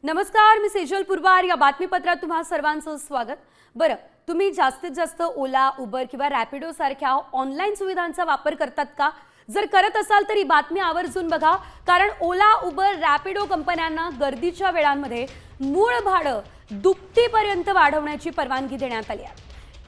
नमस्कार, मी सेजल पुरवार. या बातमीपत्रात तुम्हा सर्वांचं स्वागत. बरं, तुम्ही जास्तीत जास्त ओला, उबर किंवा रॅपिडो सारख्या ऑनलाईन सुविधांचा वापर करतात का? जर करत असाल तर ही बातमी आवर्जून बघा, कारण ओला, उबर, रॅपिडो कंपन्यांना गर्दीच्या वेळांमध्ये मूळ भाडं दुपटीपर्यंत वाढवण्याची परवानगी देण्यात आली आहे.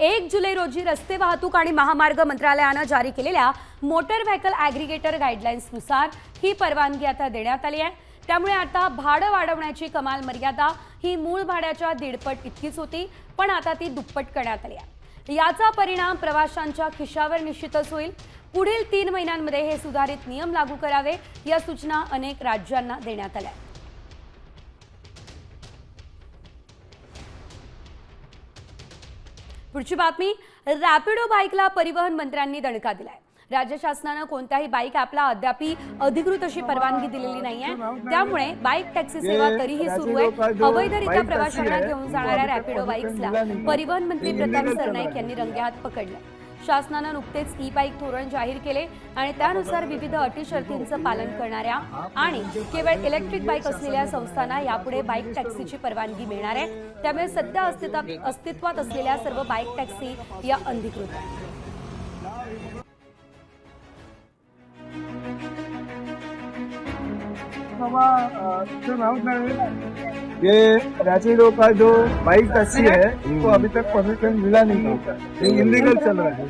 1 जुलै रोजी रस्ते वाहतूक आणि महामार्ग मंत्रालयानं जारी केलेल्या मोटर व्हेकल ॲग्रिगेटर गाईडलाईन्सनुसार ही परवानगी आता देण्यात आली आहे. त्यामुळे आता भाडं वाढवण्याची कमाल मर्यादा ही मूळ भाड्याच्या 1.5 इतकीच होती, पण आता ती दुप्पट करण्यात आली आहे. याचा परिणाम प्रवाशांच्या खिशावर निश्चितच होईल. पुढील 3 महिन्यांमध्ये हे सुधारित नियम लागू करावे या सूचना अनेक राज्यांना देण्यात आल्या. पुढची बातमी, रॅपिडो बाईकला परिवहन मंत्र्यांनी दणका दिलाय. राज्य शासनानं कोणत्याही बाईक ॲपला अद्यापही अधिकृत अशी परवानगी दिलेली नाहीये. त्यामुळे बाईक टॅक्सी सेवा तरीही सुरू आहे. अवैधरित्या प्रवाशांना घेऊन जाणाऱ्या रॅपिडो बाईक्सला परिवहन मंत्री प्रताप सरनाईक यांनी रंगेहात पकडले. शासनानं नुकतेच ई बाईक धोरण जाहीर केले आणि त्यानुसार विविध अटी शर्तींचं पालन करणाऱ्या आणि केवळ इलेक्ट्रिक बाईक असलेल्या संस्थांना यापुढे बाईक टॅक्सीची परवानगी मिळणार आहे. त्यामुळे सध्या अस्तित्वात असलेल्या सर्व बाईक टॅक्सी या अनधिकृत आहेत. ये रैपिडो का जो बाइक टैक्सी है उसको अभी तक परमिशन मिला नहीं है, ये इलीगल चल रहा है.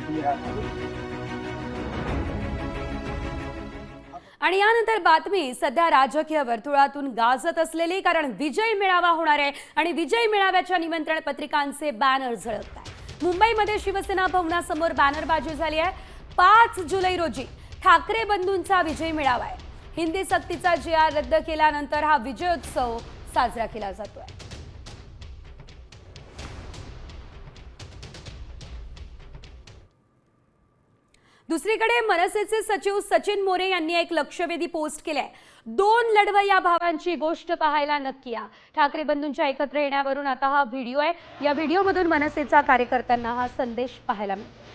आणि यानंतर बातमी सध्या राजकीय वर्तुळातून गाजत असलेली, कारण विजय मेळावा होणार आहे आणि विजय मेळाव्याच्या निमंत्रण पत्रिकांचे बॅनर झळकत आहेत. मुंबईमध्ये शिवसेना भवनासमोर बॅनरबाजी झाली आहे. 5 जुलै रोजी ठाकरे बंधूंचा विजय मेळावा आहे. हिंदी सक्तीचा GR रद्द केल्यानंतर हा विजयोत्सव साजरा केला जातोय. दुसरीकडे मनसेचे सचिव सचिन मोरे यांनी एक लक्षवेधी पोस्ट केले आहे. 2 लढवय्या भावांची गोष्ट पाहायला नक्की या. ठाकरे बंधूंच्या एकत्र येण्यावरून आता हा व्हिडिओ आहे. या व्हिडिओमधून मनसेचा कार्यकर्त्यांना हा संदेश पाहायला मिळतो.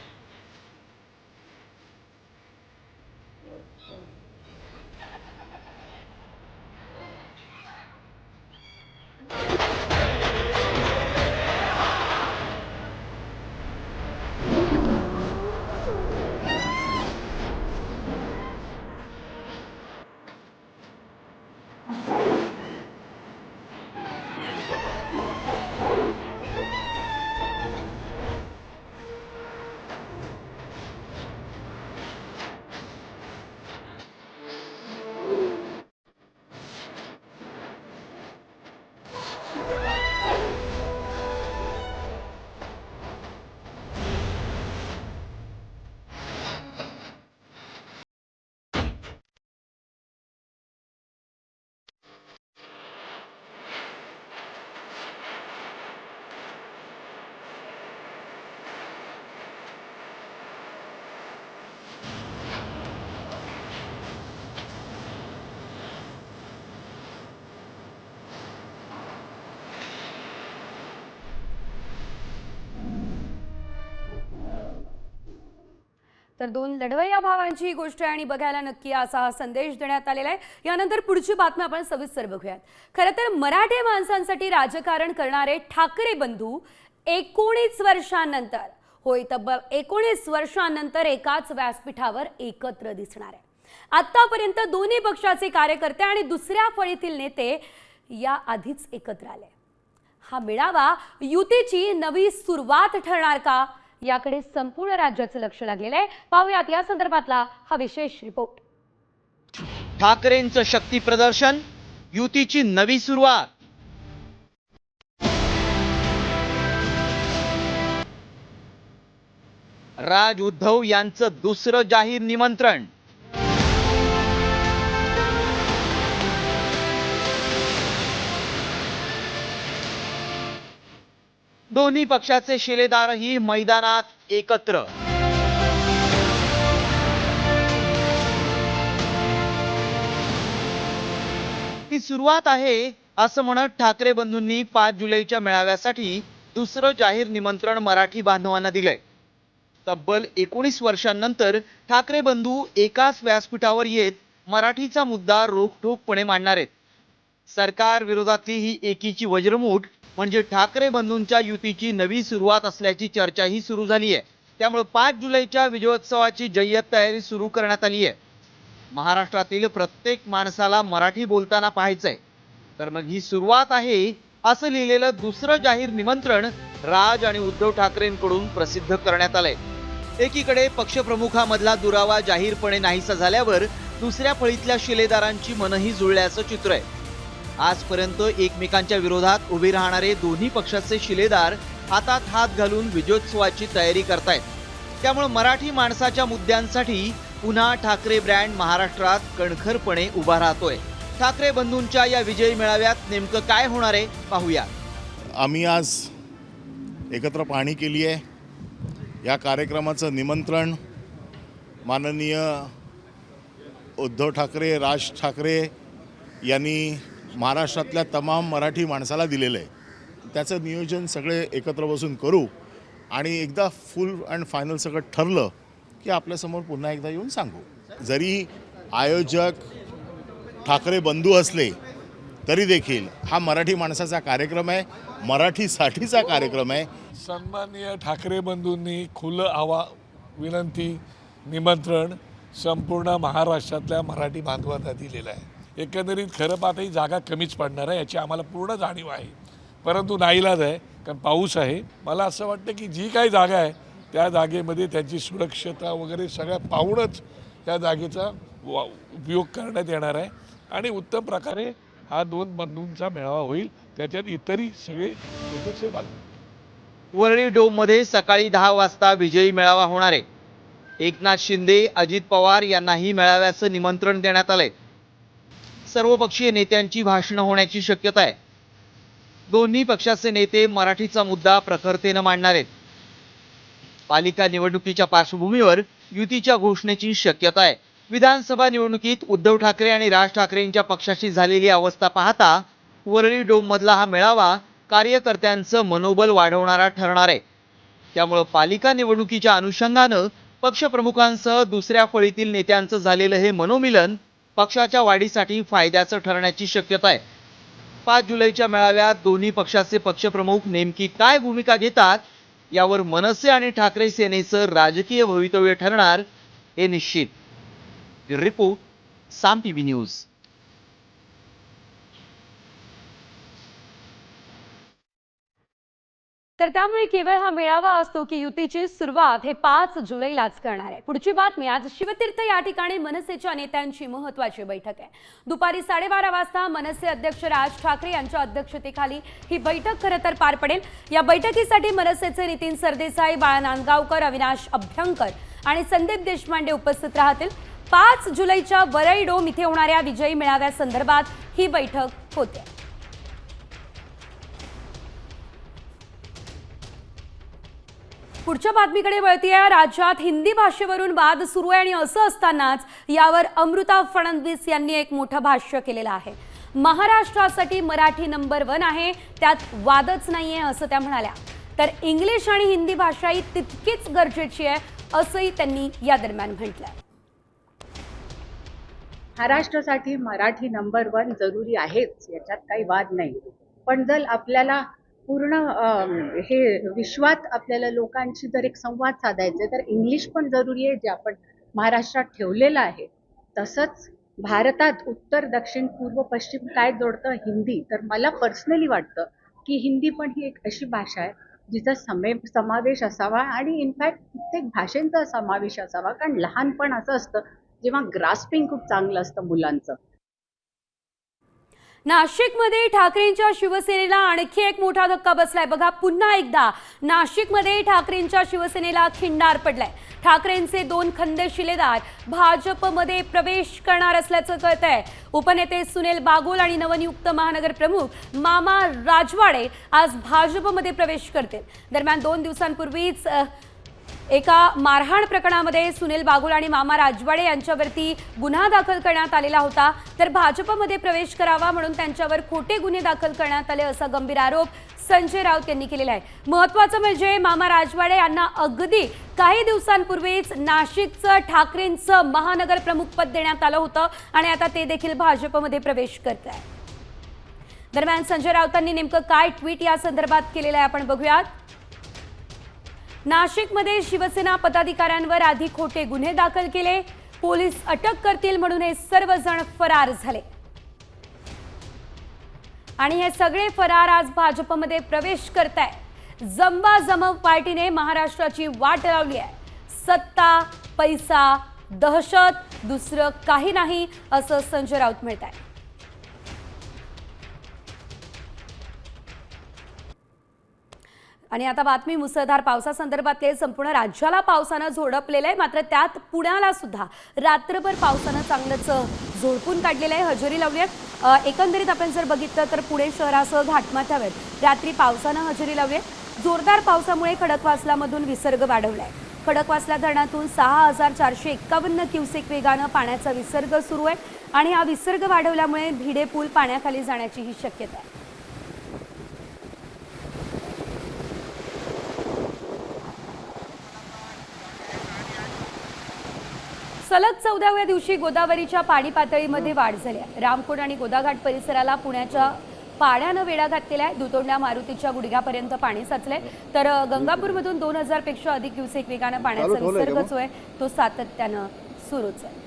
तर 2 लढवय्या भावांची ही गोष्ट आहे आणि बघायला नक्की असा हा संदेश देण्यात आलेला आहे. यानंतर पुढची बातमी आपण सविस्तर बघूयात. खरं तर मराठी माणसांसाठी राजकारण करणारे ठाकरे बंधू 19 वर्षांनंतर, होय तब्बल 19 वर्षांनंतर एकाच व्यासपीठावर एकत्र दिसणार आहे. आतापर्यंत दोन्ही पक्षाचे कार्यकर्ते आणि दुसऱ्या फळीतील नेते या आधीच एकत्र आले. हा मेळावा युतीची नवी सुरुवात ठरणार का, याकडे संपूर्ण राज्याचं लक्ष लागलेलं आहे. पाहूयात या संदर्भातला हा विशेष रिपोर्ट. ठाकरेंचं शक्ती प्रदर्शन, युतीची नवी सुरुवात. राज उद्धव यांचं दुसरं जाहीर निमंत्रण. दोन्ही पक्षाचे शिलेदारही मैदानात एकत्र. ही सुरुवात आहे असं म्हणत ठाकरे बंधूंनी 5 जुलैच्या मेळाव्यासाठी दुसरं जाहीर निमंत्रण मराठी बांधवांना दिलंय. तब्बल 19 वर्षांनंतर ठाकरे बंधू एकाच व्यासपीठावर येत मराठीचा मुद्दा रोखठोकपणे मांडणार आहेत. सरकार विरोधातली ही एकीची वज्रमूठ म्हणजे ठाकरे बंधूंच्या युतीची नवी सुरुवात असल्याची चर्चाही सुरू झाली आहे. त्यामुळे 5 जुलैच्या विजयोत्सवाची जय्यत तयारी सुरू करण्यात आली आहे. महाराष्ट्रातील प्रत्येक माणसाला मराठी बोलताना पाहायचंय, तर मग ही सुरुवात आहे असं लिहिलेलं दुसरं जाहीर निमंत्रण राज आणि उद्धव ठाकरेंकडून प्रसिद्ध करण्यात आलंय. एकीकडे पक्षप्रमुखामधला दुरावा जाहीरपणे नाहीसा झाल्यावर दुसऱ्या फळीतल्या शिलेदारांची मनही जुळल्याचं चित्र आहे. आजपर्यंत एकमेकांच्या विरोधात उभे राहणारे दोन्ही पक्षाचे शिलेदार हातात हात घालून विजयोत्सवाची तयारी करतायत. त्यामुळे मराठी माणसाच्या मुद्द्यांसाठी पुन्हा ठाकरे ब्रँड महाराष्ट्रात कणखरपणे उभा राहतोय. ठाकरे बंधूंच्या या विजयी मेळाव्यात नेमकं काय होणार आहे पाहूया. आम्ही आज एकत्र पाहणी केली आहे. या कार्यक्रमाचं निमंत्रण माननीय उद्धव ठाकरे, राज ठाकरे यांनी महाराष्ट्रातल्या तमाम मराठी माणसाला दिलेलं आहे. त्याचं नियोजन सगळे एकत्र बसून करू आणि एकदा फुल अँड फायनल सगळं ठरलं की आपल्यासमोर पुन्हा एकदा येऊन सांगू. जरी आयोजक ठाकरे बंधू असले तरी देखील हा मराठी माणसाचा कार्यक्रम आहे, मराठीसाठीचा कार्यक्रम आहे. सन्माननीय ठाकरे बंधूंनी खुलं विनंती निमंत्रण संपूर्ण महाराष्ट्रातल्या मराठी बांधवांना दिलेलं आहे. एकंदरीत खरं पाहता ही जागा कमीच पडणार आहे याची आम्हाला पूर्ण जाणीव आहे, परंतु नाईलाज आहे कारण पाऊस आहे. मला असं वाटतं की जी काही जागा आहे त्या जागेमध्ये त्यांची सुरक्षता वगैरे सगळ्या पाहूनच त्या जागेचा उपयोग करण्यात येणार आहे आणि उत्तम प्रकारे हा 2 बंधूंचा मेळावा होईल. त्याच्यात इतरही सगळे लोक सहभागी. वरळी डोममध्ये सकाळी 10 वाजता विजयी मेळावा होणार आहे. एकनाथ शिंदे, अजित पवार यांनाही मेळाव्याचं निमंत्रण देण्यात आलंय. सर्वपक्षीय नेत्यांची भाषणं होण्याची शक्यता आहे. दोन्ही पक्षाचे नेते मराठीचा मुद्दा प्रखरतेनं मांडणार आहेत. पालिका निवडणुकीच्या पार्श्वभूमीवर युतीच्या घोषणेची शक्यता आहे. विधानसभा निवडणुकीत उद्धव ठाकरे आणि राज ठाकरेंच्या पक्षाशी झालेली अवस्था पाहता वरळी डोम मधला हा मेळावा कार्यकर्त्यांचं मनोबल वाढवणारा ठरणार आहे. त्यामुळे पालिका निवडणुकीच्या अनुषंगानं पक्षप्रमुखांसह दुसऱ्या फळीतील नेत्यांचं झालेलं हे मनोमिलन पक्षाच्या वाढीसाठी फायद्याचं ठरण्याची शक्यता आहे. 5 जुलैच्या मेळाव्यात दोन्ही पक्षाचे पक्षप्रमुख नेमकी काय भूमिका घेतात यावर मनसे आणि ठाकरे सेनेचं राजकीय भवितव्य ठरणार हे निश्चित. रिपोर्ट साम टीव्ही न्यूज. तर त्यामुळे केवळ हा मेळावा असतो की युतीची सुरुवात हे 5 जुलैलाच करणार आहे. पुढची बातमी, आज शिवतीर्थ या ठिकाणी मनसेच्या नेत्यांची महत्त्वाची बैठक आहे. दुपारी 12:30 वाजता मनसे अध्यक्ष राज ठाकरे यांच्या अध्यक्षतेखाली ही बैठक खरं तर पार पडेल. या बैठकीसाठी मनसेचे नितीन सरदेसाई, बाळा नांदगावकर, अविनाश अभ्यंकर आणि संदीप देशपांडे उपस्थित राहतील. 5 जुलैच्या वरळी डोम इथे होणाऱ्या विजयी मेळाव्यासंदर्भात ही बैठक होते. पुढच्या बातमीकडे वळतीये. राज्यात हिंदी भाषेवरून वाद सुरू आहे आणि असं असतानाच यावर अमृता फडणवीस यांनी एक मोठं भाष्य केलेलं आहे. महाराष्ट्रासाठी मराठी नंबर 1 आहे, त्यात वादच नाहीये असं त्या म्हणाल्या. तर इंग्लिश आणि हिंदी भाषा ही तितकीच गरजेची आहे असंही त्यांनी या दरम्यान म्हटलंय. महाराष्ट्रासाठी मराठी नंबर 1 जरुरी आहेच, याच्यात काही वाद नाही. पण जर आपल्याला पूर्ण हे विश्वात आपल्याला लोकांशी जर एक संवाद साधायचे तर इंग्लिश पण जरुरी आहे, जे आपण महाराष्ट्रात ठेवलेलं आहे. तसंच भारतात उत्तर, दक्षिण, पूर्व, पश्चिम काय जोडतं? हिंदी. तर मला पर्सनली वाटतं की हिंदी पण ही एक अशी भाषा आहे जिचा समावेश असावा आणि इनफॅक्ट प्रत्येक भाषेंचा समावेश असावा. कारण लहानपण असं असतं जेव्हा ग्रास्पिंग खूप चांगलं असतं मुलांचं. नाशिकमध्ये ठाकरेंच्या शिवसेनेला आणखी एक मोठा धक्का बसलाय. बघा, पुन्हा एकदा नाशिकमध्ये ठाकरेंच्या शिवसेनेला खिंडार पडलाय. ठाकरेंचे 2 खंदे शिलेदार भाजपमध्ये प्रवेश करणार असल्याचं कळतंय. उपनेते सुनील बागुल आणि नवनियुक्त महानगर प्रमुख मामा राजवाडे आज भाजपमध्ये प्रवेश करतील. दरम्यान 2 दिवसांपूर्वीच एका मारहाण प्रकरणामध्ये सुनील बागुल आणि मामा राजवाडे यांच्यावरती गुन्हा दाखल करण्यात आलेला होता. तर भाजपमध्ये प्रवेश करावा म्हणून त्यांच्यावर खोटे गुन्हे दाखल करण्यात आले असा गंभीर आरोप संजय राऊत यांनी केलेला आहे. महत्त्वाचं म्हणजे मामा राजवाडे यांना अगदी काही दिवसांपूर्वीच नाशिकचं ठाकरेंचं महानगर प्रमुख पद देण्यात आलं होतं आणि आता ते देखील भाजपमध्ये प्रवेश करत आहेत. दरम्यान संजय राऊतांनी नेमकं काय ट्विट या संदर्भात केलेलं आहे आपण बघूयात. नाशिकमध्ये शिवसेना पदाधिकाऱ्यांवर आधी खोटे गुन्हे दाखल केले, पोलीस अटक करतील म्हणून हे सर्वजण फरार झाले आणि हे सगळे फरार आज भाजपमध्ये प्रवेश करताय. जमवाजमव पार्टीने महाराष्ट्राची वाट लावली आहे. सत्ता, पैसा, दहशत, दुसरं काही नाही असं संजय राऊत म्हणत आहे. आणि आता बातमी मुसळधार पावसासंदर्भातले. संपूर्ण राज्याला पावसानं झोडपलेलं आहे, मात्र त्यात पुण्याला सुद्धा रात्रभर पावसानं चांगलंच झोडपून काढलेलं आहे, हजेरी लावली आहे. एकंदरीत आपण जर बघितलं तर पुणे शहरासह घाटमाथ्यावर रात्री पावसानं हजेरी लावली आहे. जोरदार पावसामुळे खडकवासलामधून विसर्ग वाढवलाय. खडकवासला धरणातून 6,451 क्युसेक वेगानं पाण्याचा विसर्ग सुरू आहे आणि हा विसर्ग वाढवल्यामुळे भिडे पूल पाण्याखाली जाण्याची ही शक्यता आहे. सलग 14व्या दिवशी गोदावरीच्या पाणी पातळीमध्ये वाढ झाली आहे. रामकोट आणि गोदाघाट परिसराला पुण्याच्या पाण्यानं वेढा घातलेला आहे. दुतोंड्या मारुतीच्या गुडघ्यापर्यंत पाणी साचलंय, तर गंगापूरमधून 2000 पेक्षा अधिक क्युसेक वेगानं पाण्याचा विसर्ग जो आहे तो सातत्यानं सुरूच आहे.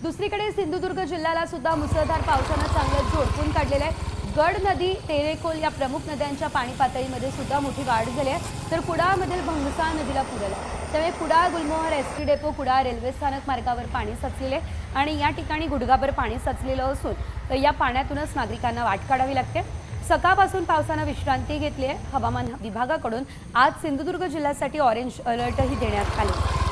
दुसरीकडे सिंधुदुर्ग जिल्ह्याला सुद्धा मुसळधार पावसानं चांगलं झोडपून काढलेलं आहे. गड नदी, तेरेखोल या प्रमुख नद्यांच्या पाणी पातळीमध्ये सुद्धा मोठी वाढ झाली आहे, तर कुडाळमधील भंगसा नदीला पूर आला. त्यामुळे कुडाळ गुलमोहर एसटी डेपो कुडाळ रेल्वे स्थानक मार्गावर पाणी साचलेले आणि या ठिकाणी गुडघाभर पाणी साचलेलं असून या पाण्यातूनच नागरिकांना वाट काढावी लागते. सकाळपासून पावसानं विश्रांती घेतली आहे. हवामान विभागाकडून आज सिंधुदुर्ग जिल्ह्यासाठी ऑरेंज अलर्टही देण्यात आले.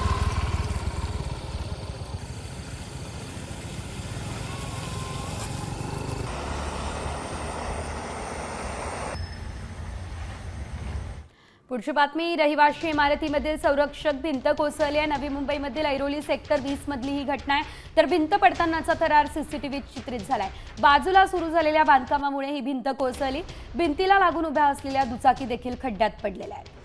पुढची बातमी. रहिवाशी इमारतीमधील संरक्षक भिंत कोसळली आहे. नवी मुंबईमधील ऐरोली सेक्टर 20 मधली ही घटना आहे, तर भिंत पडतानाचा थरार सीसीटीव्हीत चित्रित झालाय. बाजूला सुरू झालेल्या बांधकामामुळे ही भिंत कोसळली. भिंतीला लागून उभ्या असलेल्या दुचाकी देखील खड्ड्यात पडलेल्या आहेत.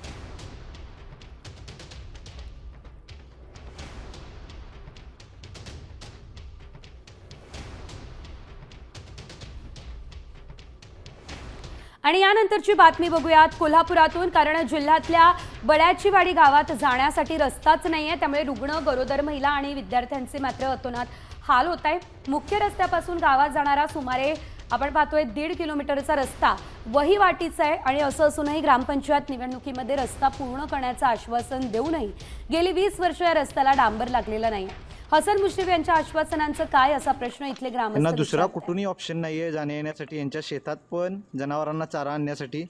आणि यानंतरची बातमी बघूयात कोल्हापुरातून, कारण जिल्ह्यातल्या बड्याचीवाडी गावात जाण्यासाठी रस्ताच नाहीये, त्यामुळे रुग्ण, गरोदर महिला आणि विद्यार्थ्यांचे मात्र अतोनात हाल होत आहे. मुख्य रस्त्यापासून गावात जाणारा सुमारे आपण पाहतोय 1.5 किलोमीटरचा रस्ता वहिवाटीचा आहे आणि असं असूनही ग्रामपंचायत निवडणुकीमध्ये रस्ता पूर्ण करण्याचं आश्वासन देऊनही गेली 20 वर्ष या रस्त्याला डांबर लागलेला नाही. हसन मुश्रीफ यांच्या आश्वासनांचं काय, असा प्रश्न इथले ग्रामस्थ यांना दुसरा विचारतायत. कुठूनही ऑप्शन नाहीये जाण्या येण्यासाठी. यांच्या शेतात पण जनावरांना चारा आणण्यासाठी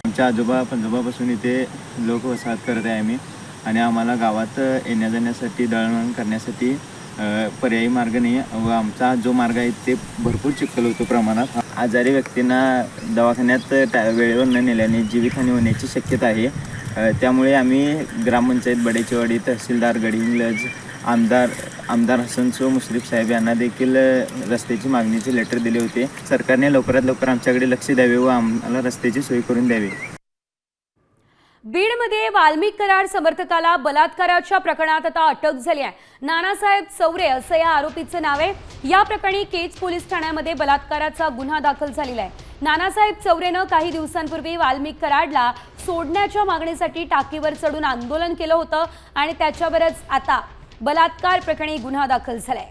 आमच्या आजोबा पंजोबापासून इथे लोक वसाहत करत आहे आम्ही, आणि आम्हाला गावात येण्या जाण्यासाठी दळणवळण करण्यासाठी पर्यायी मार्ग नाही. व आमचा जो मार्ग आहे ते भरपूर चिखल होतो प्रमाणात. आजारी व्यक्तींना दवाखान्यात वेळेवर न नेल्याने जीवितहानी होण्याची शक्यता आहे. त्यामुळे आम्ही ग्रामपंचायत बडेचीवाडी, तहसीलदार गडहिंग्लज, आमदार हसन मुश्रीफ साहेब यांना देखील रस्त्याची मागणीचे लेटर दिले होते. सरकारने लवकरात लवकर आमच्याकडे लक्ष द्यावे व आम्हाला रस्त्याची सोय करून द्यावी. बीडमध्ये वाल्मिक कराड समर्थकाला बलात्काराच्या प्रकरणात आता अटक झाली आहे. नानासाहेब चौरे असं या आरोपीचं नाव आहे. या प्रकरणी केज पोलीस ठाण्यामध्ये बलात्काराचा गुन्हा दाखल झालेला आहे. नानासाहेब चौरेनं काही दिवसांपूर्वी वाल्मिक कराडला सोडण्याच्या मागणीसाठी टाकीवर चढून आंदोलन केलं होतं आणि त्याच्यावरच आता बलात्कार प्रकरणी गुन्हा दाखल झालाय.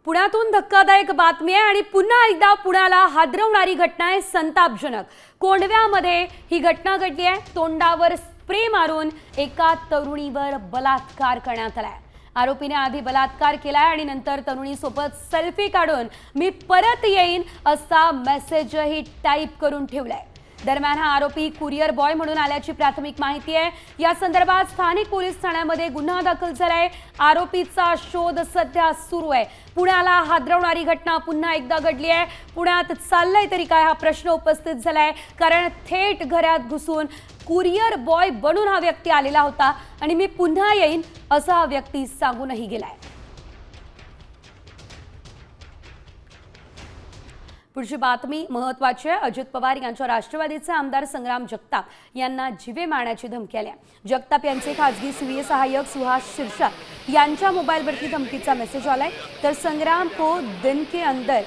पुण्यातून धक्कादायक बातमी आहे आणि पुन्हा एकदा पुण्याला हादरवणारी घटना आहे. संतापजनक. कोंढव्यामध्ये ही घटना घडली आहे. तोंडावर स्प्रे मारून एका तरुणीवर बलात्कार करण्यात आलाय. आरोपीने आधी बलात्कार केलाय आणि नंतर तरुणीसोबत सेल्फी काढून मी परत येईन असा मेसेजही टाईप करून ठेवलाय. दरम्यान हा आरोपी कुरिअर बॉय म्हणून आल्याची प्राथमिक माहिती आहे. या संदर्भात स्थानिक पोलीस ठाण्यामध्ये गुन्हा दाखल झालाय. आरोपीचा शोध सध्या सुरू आहे. पुण्याला हादरवणारी घटना पुन्हा एकदा घडली आहे. पुण्यात चाललंय तरी काय हा प्रश्न उपस्थित झालाय, कारण थेट घरात घुसून कुरिअर बॉय बनून हा व्यक्ती आलेला होता आणि मी पुन्हा येईन असं हा व्यक्ती सांगूनही गेलाय. पुढची बातमी महत्त्वाची आहे. अजित पवार यांच्या राष्ट्रवादीचे आमदार संग्राम जगताप यांना जीवे मारण्याची धमकी आली आहे. जगताप यांचे खासगी स्वीय सहाय्यक सुहास शिरसाट यांच्या मोबाईलवरती धमकीचा मेसेज आलाय. तर संग्राम को दिन के अंदर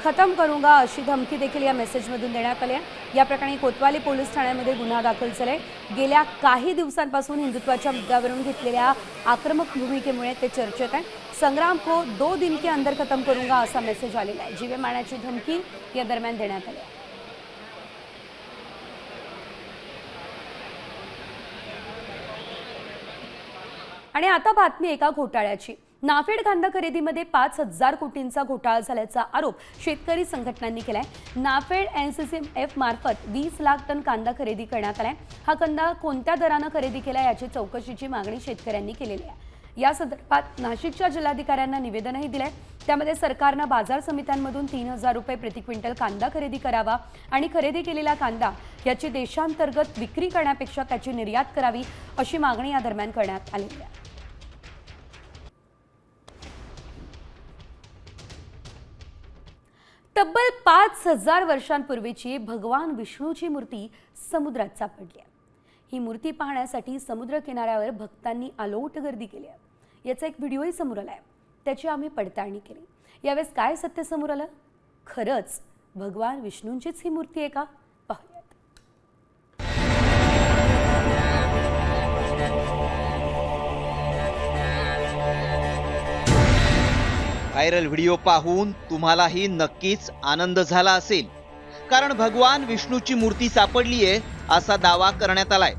खतम करूंगा अशी धमकी देखील या मेसेजमधून देण्यात आली आहे. या प्रकरणी कोतवाली पोलीस ठाण्यामध्ये गुन्हा दाखल झालाय. गेल्या काही दिवसांपासून हिंदुत्वाच्या मुद्द्यावरून घेतलेल्या आक्रमक भूमिकेमुळे ते चर्चेत आहे. संग्राम को 2 दिन के अंदर खतम करूंगा असा मेसेज आलेला आहे. जीवे मारण्याची धमकी या दरम्यान देण्यात आली आहे. आणि आता बातमी एका घोटाळ्याची. नाफेड कांदा खरेदीमध्ये 5,000 कोटींचा घोटाळा झाल्याचा आरोप शेतकरी संघटनांनी केलाय. नाफेड NCCF मार्फत 20 लाख टन कांदा खरेदी करण्यात आलाय. हा कांदा कोणत्या दरानं खरेदी केला याची चौकशीची मागणी शेतकऱ्यांनी केलेली आहे. या संदर्भात नाशिकच्या जिल्हाधिकाऱ्यांना निवेदनही दिलंय. त्यामध्ये सरकारनं बाजार समित्यांमधून 3,000 रुपये प्रति क्विंटल कांदा खरेदी करावा आणि खरेदी केलेला कांदा याची देशांतर्गत विक्री करण्यापेक्षा त्याची निर्यात करावी अशी मागणी या दरम्यान करण्यात आलेली आहे. तब्बल 5,000 वर्षांपूर्वीची भगवान विष्णूची मूर्ती समुद्रात सापडली आहे. ही मूर्ती पाहण्यासाठी समुद्र किनाऱ्यावर भक्तांनी अलोट गर्दी केली आहे. याचा एक व्हिडिओही समोर आलाय. त्याची आम्ही पडताळणी केली. यावेळेस काय सत्य समोर आलं? खरंच भगवान विष्णूंचीच ही मूर्ती आहे का? पाहूयात. व्हायरल व्हिडिओ पाहून तुम्हालाही नक्कीच आनंद झाला असेल, कारण भगवान विष्णूची मूर्ती सापडलीये असा दावा करण्यात आलाय.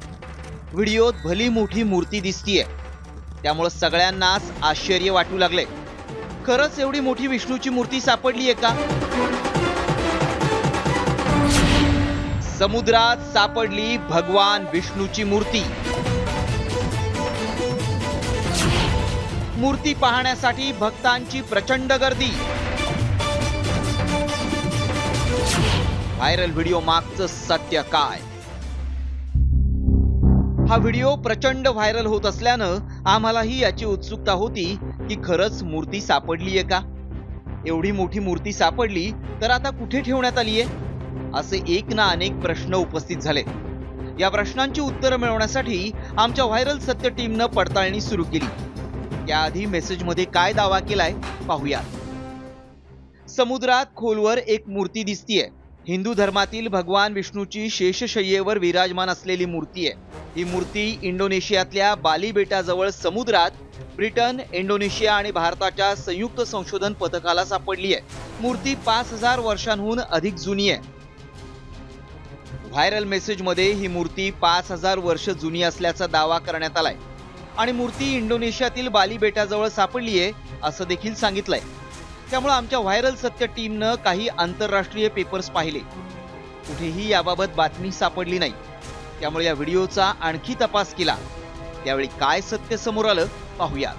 व्हिडिओत भली मोठी मूर्ती दिसतीये, त्यामुळे सगळ्यांनाच आश्चर्य वाटू लागले. खरंच एवढी मोठी विष्णूची मूर्ती सापडलीये का? समुद्रात सापडली भगवान विष्णूची मूर्ती. मूर्ती पाहण्यासाठी भक्तांची प्रचंड गर्दी. व्हायरल व्हिडिओ मागचं सत्य काय? हा व्हिडिओ प्रचंड व्हायरल होत असल्यानं आम्हालाही याची उत्सुकता होती की खरंच मूर्ती सापडलीये का? एवढी मोठी मूर्ती सापडली तर आता कुठे ठेवण्यात आलीये? असे एक ना अनेक प्रश्न उपस्थित झाले. या प्रश्नांची उत्तरं मिळवण्यासाठी आमच्या व्हायरल सत्य टीमनं पडताळणी सुरू केली. याआधी मेसेजमध्ये काय दावा केलाय पाहूया. समुद्रात खोलवर एक मूर्ती दिसतीये. हिंदू धर्मातील भगवान विष्णूची शेषशय्येवर विराजमान असलेली मूर्ती आहे. ही मूर्ती इंडोनेशियातल्या बाली बेटाजवळ समुद्रात ब्रिटन, इंडोनेशिया आणि भारताच्या संयुक्त संशोधन पथकाला सापडली आहे. मूर्ती 5,000 वर्षांहून अधिक जुनी आहे. व्हायरल मेसेजमध्ये ही मूर्ती 5,000 वर्ष जुनी असल्याचा दावा करण्यात आलाय आणि मूर्ती इंडोनेशियातील बाली बेटाजवळ सापडली आहे असं देखील सांगितलंय. त्यामुळे आमच्या व्हायरल सत्य टीमनं काही आंतरराष्ट्रीय पेपर्स पाहिले. कुठेही याबाबत बातमी सापडली नाही. त्यामुळे या व्हिडिओचा आणखी तपास केला. त्यावेळी काय सत्य समोर आलं पाहूया.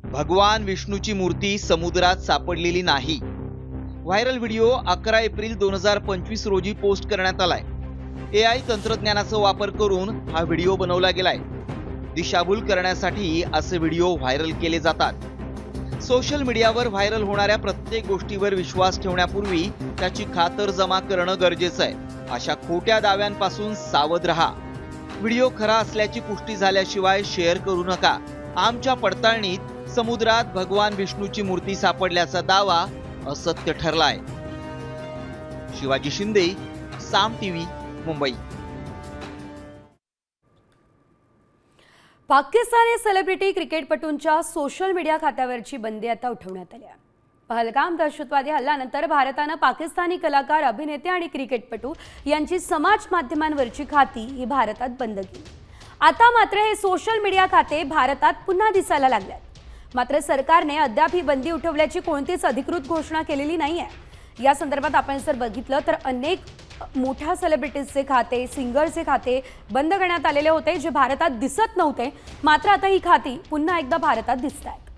भगवान विष्णूची मूर्ती समुद्रात सापडलेली नाही. व्हायरल व्हिडिओ 11 एप्रिल 2025 रोजी पोस्ट करण्यात आलाय. AI तंत्रज्ञानाचा वापर करून हा व्हिडिओ बनवला गेलाय. दिशाभूल करण्यासाठी असे व्हिडिओ व्हायरल केले जातात. सोशल मीडियावर व्हायरल होणाऱ्या प्रत्येक गोष्टीवर विश्वास ठेवण्यापूर्वी त्याची खातरजमा करणं गरजेचं आहे. अशा खोट्या दाव्यांपासून सावध रहा. व्हिडिओ खरा असल्याची पुष्टी झाल्याशिवाय शेअर करू नका. आमच्या पडताळणीत समुद्रात भगवान विष्णूची मूर्ती सापडल्याचा दावा असत्य ठरलाय. शिवाजी शिंदे, साम TV, मुंबई. पाकिस्तानी सेलिब्रिटी क्रिकेटपटूंच्या सोशल मीडिया खात्यावरची बंदी आता उठवण्यात आली आहे. पहलगाम दहशतवादी हल्ल्यानंतर भारतानं पाकिस्तानी कलाकार, अभिनेते आणि क्रिकेटपटू यांची समाज माध्यमांवरची खाती ही भारतात बंद केली. आता मात्र हे सोशल मीडिया खाते भारतात पुन्हा दिसायला लागल्यात. मात्र सरकारने अद्याप ही बंदी उठवल्याची कोणतीच अधिकृत घोषणा केलेली नाही आहे. या संदर्भात आपण जर बघितलं तर अनेक मोठ्या सेलिब्रिटीजचे खाते, सिंगरचे खाते बंद करण्यात आलेले होते जे भारतात दिसत नव्हते. मात्र आता ही खाती पुन्हा एकदा भारतात दिसत आहेत.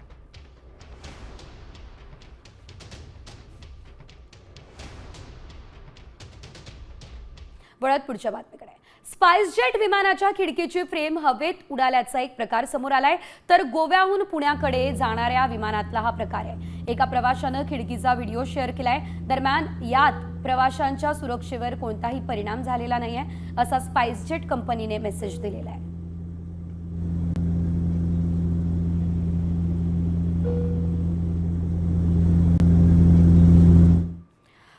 वळत पुढच्या बातमीकडे. स्पाइसजेट विमानाच्या खिडकीची फ्रेम हवेत उडाल्याचा एक प्रकार समोर आलाय. तर गोव्याहून पुण्याकडे जाणाऱ्या विमानातला हा प्रकार आहे. एका प्रवाशानं खिडकीचा व्हिडिओ शेअर केलाय. दरम्यान यात प्रवाशांच्या सुरक्षेवर कोणताही परिणाम झालेला नाहीये असा स्पाइसजेट कंपनीने मेसेज दिलेला आहे.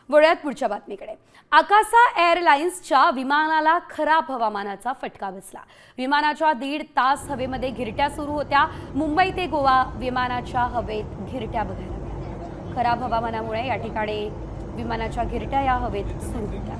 वळूयात पुढच्या बातमीकडे. आकाशा एअरलाइन्सच्या विमानाला खराब हवामानाचा फटका बसला. विमानाच्या 1.5 तास हवेमध्ये घिरट्या सुरू होत्या. मुंबई ते गोवा विमानाच्या हवेत घिरट्या बघायला मिळाल्या. खराब हवामानामुळे या ठिकाणी विमानाच्या घिरट्या या हवेत सुरू होत्या.